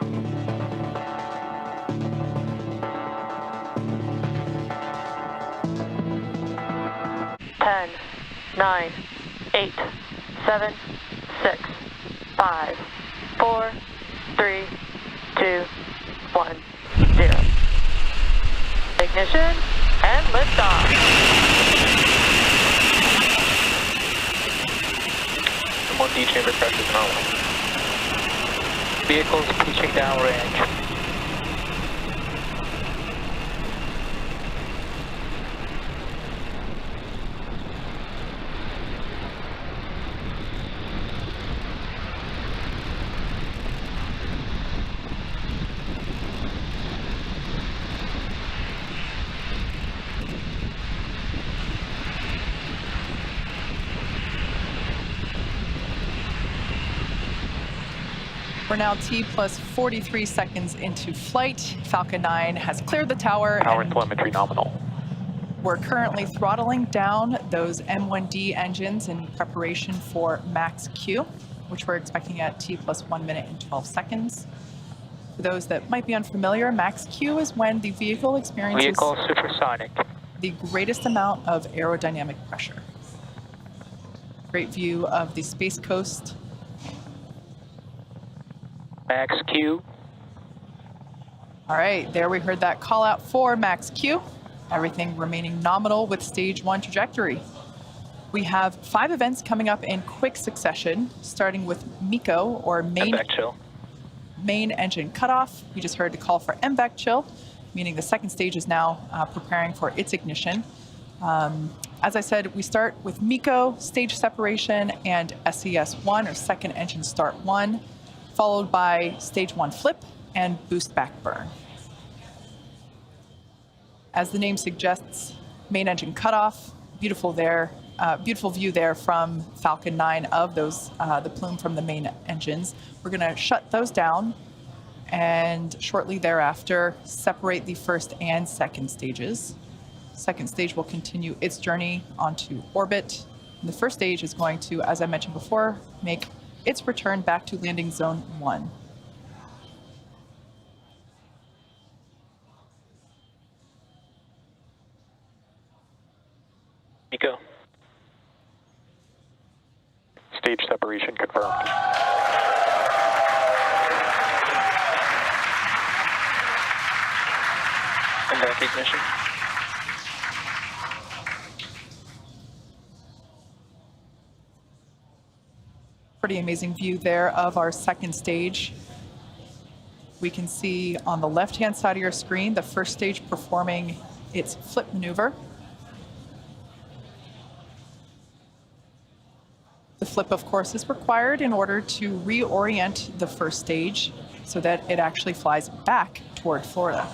10, 9, 8, 7, 6, 5, 4, 3, 2, 1, 0. Ignition and liftoff. 1D chamber pressure is normal. Vehicles pitching downrange. We're now T plus 43 seconds into flight. Falcon 9 has cleared the tower. Power and telemetry nominal. We're currently throttling down those M1D engines in preparation for max Q, which we're expecting at T plus 1 minute and 12 seconds. For those that might be unfamiliar, max Q is when the vehicle experiences Vehicle supersonic. the greatest amount of aerodynamic pressure. Great view of the Space Coast. Max Q. All right, there we heard that call out for max Q. Everything remaining nominal with stage 1 trajectory. We have 5 events coming up in quick succession, starting with MECO, or main engine cutoff. We just heard the call for MVAC chill, meaning the second stage is now preparing for its ignition. As I said, we start with MECO, stage separation, and SES1, or second engine start 1, followed by stage 1 flip and boost back burn. As the name suggests, main engine cutoff, beautiful view there from Falcon 9 of those, the plume from the main engines. We're gonna shut those down and shortly thereafter separate the first and second stages. Second stage will continue its journey onto orbit. And the first stage is going to, as I mentioned before, make its return back to landing zone 1. MECO. Stage separation confirmed. MVAC ignition. Pretty amazing view there of our second stage. We can see on the left-hand side of your screen, the first stage performing its flip maneuver. The flip, of course, is required in order to reorient the first stage so that it actually flies back toward Florida.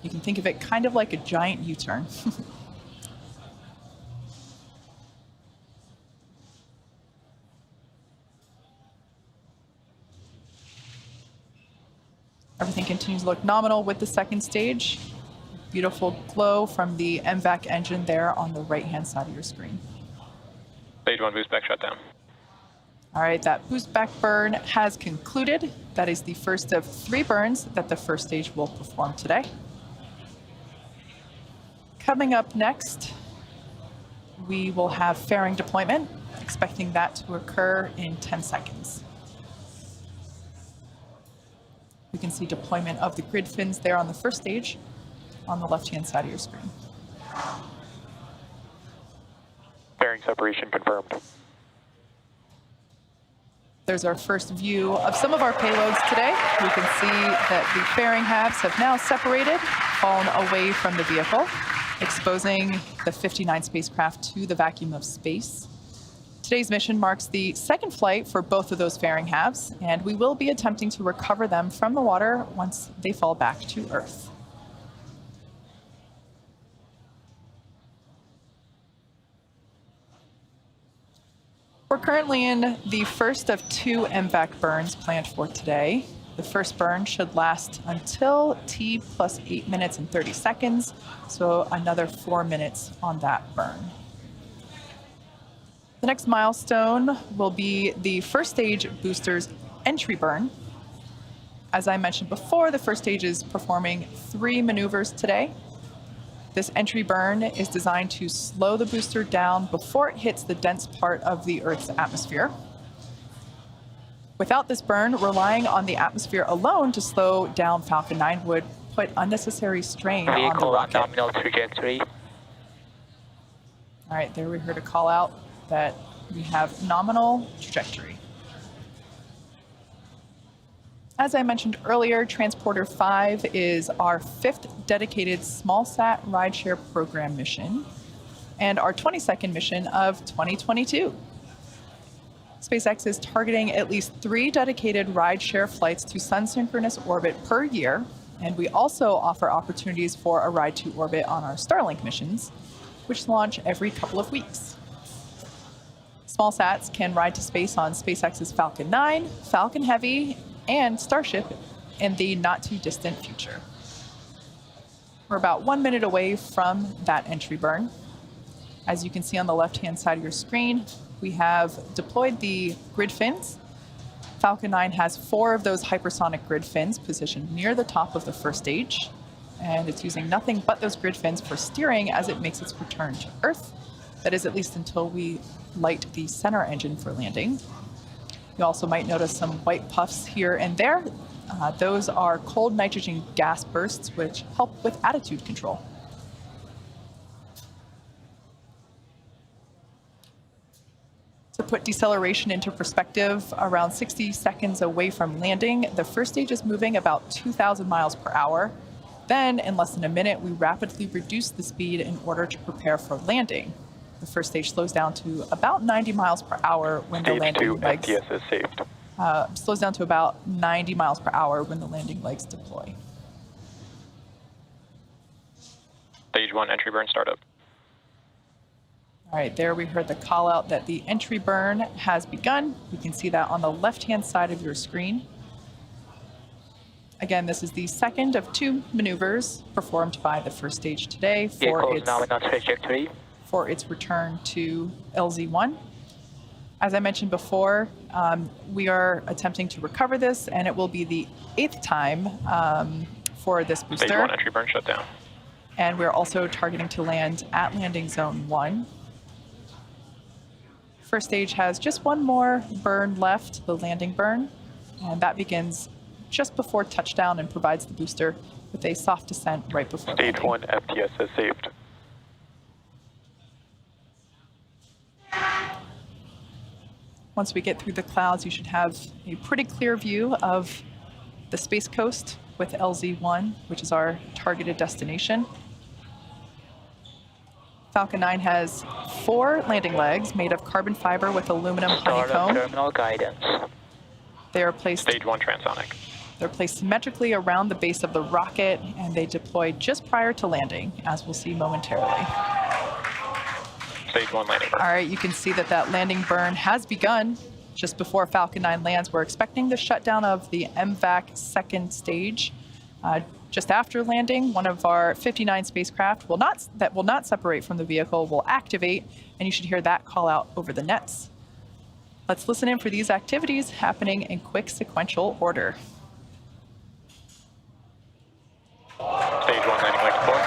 You can think of it kind of like a giant U-turn. Everything continues to look nominal with the second stage. Beautiful glow from the MVAC engine there on the right-hand side of your screen. Stage 1 boost back shutdown. All right, that boost back burn has concluded. That is the first of 3 burns that the first stage will perform today. Coming up next, we will have fairing deployment, expecting that to occur in 10 seconds. We can see deployment of the grid fins there on the first stage on the left-hand side of your screen. Fairing separation confirmed. There's our first view of some of our payloads today. We can see that the fairing halves have now separated, fallen away from the vehicle, exposing the 59 spacecraft to the vacuum of space. Today's mission marks the second flight for both of those fairing halves, and we will be attempting to recover them from the water once they fall back to Earth. We're currently in the first of 2 MVAC burns planned for today. The first burn should last until T plus 8 minutes and 30 seconds, so another 4 minutes on that burn. The next milestone will be the first stage booster's entry burn. As I mentioned before, the first stage is performing 3 maneuvers today. This entry burn is designed to slow the booster down before it hits the dense part of the Earth's atmosphere. Without this burn, relying on the atmosphere alone to slow down Falcon 9 would put unnecessary strain on the Vehicle on rocket. nominal trajectory. All right, there we heard a call out that we have nominal trajectory. As I mentioned earlier, Transporter 5 is our 5th dedicated small-sat rideshare program mission and our 22nd mission of 2022. SpaceX is targeting at least 3 dedicated rideshare flights to sun-synchronous orbit per year, and we also offer opportunities for a ride to orbit on our Starlink missions, which launch every couple of weeks. Small sats can ride to space on SpaceX's Falcon 9, Falcon Heavy, and Starship in the not-too-distant future. We're about 1 minute away from that entry burn. As you can see on the left-hand side of your screen, we have deployed the grid fins. Falcon 9 has 4 of those hypersonic grid fins positioned near the top of the first stage, and it's using nothing but those grid fins for steering as it makes its return to Earth. That is, at least until we light the center engine for landing. You also might notice some white puffs here and there. Those are cold nitrogen gas bursts, which help with attitude control. To put deceleration into perspective, around 60 seconds away from landing, the first stage is moving about 2,000 miles per hour. Then, in less than a minute, we rapidly reduce the speed in order to prepare for landing. The first stage slows down to about 90 miles per hour when the landing legs... Stage 2 FTS is saved. Slows down to about 90 miles per hour when the landing legs deploy. Stage 1 entry burn startup. All right, there we heard the call out that the entry burn has begun. You can see that on the left-hand side of your screen. Again, this is the second of 2 maneuvers performed by the first stage today for its return to LZ1. As I mentioned before, we are attempting to recover this, and it will be the 8th time for this booster. Stage 1 entry burn shut down. And we're also targeting to land at landing zone 1. First stage has just 1 more burn left, the landing burn, and that begins just before touchdown and provides the booster with a soft descent right before landing. Stage 1 FTS is saved. Once we get through the clouds, you should have a pretty clear view of the Space Coast with LZ1, which is our targeted destination. Falcon 9 has 4 landing legs made of carbon fiber with aluminum honeycomb. Terminal guidance. They are placed... Stage 1 transonic. They're placed symmetrically around the base of the rocket, and they deploy just prior to landing, as we'll see momentarily. Stage 1 landing burn. All right, you can see that that landing burn has begun just before Falcon 9 lands. We're expecting the shutdown of the MVAC second stage. Just after landing, one of our 59 spacecraft that will not separate from the vehicle will activate, and you should hear that call out over the nets. Let's listen in for these activities happening in quick sequential order. Stage 1 landing leg deploy.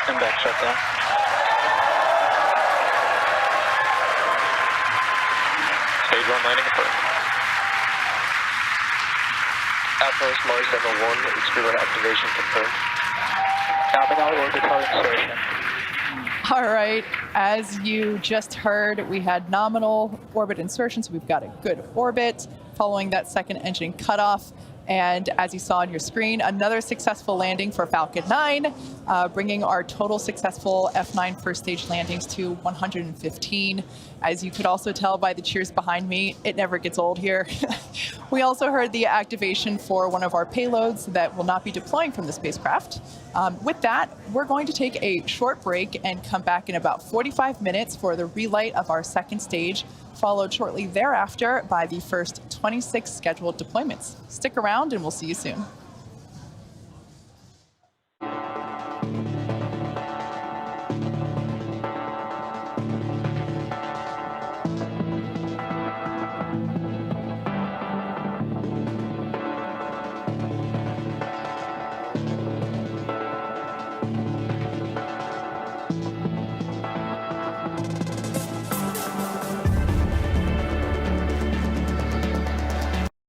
MVAC shutdown. Stage 1 landing confirmed. Outpost Mars Level 1, experiment activation confirmed. Nominal orbital insertion. All right, as you just heard, we had nominal orbit insertion, so we've got a good orbit following that second engine cutoff. And as you saw on your screen, another successful landing for Falcon 9, bringing our total successful F9 first stage landings to 115. As you could also tell by the cheers behind me, it never gets old here. We also heard the activation for one of our payloads that will not be deploying from the spacecraft. With that, we're going to take a short break and come back in about 45 minutes for the relight of our second stage, followed shortly thereafter by the first 26 scheduled deployments. Stick around and we'll see you soon.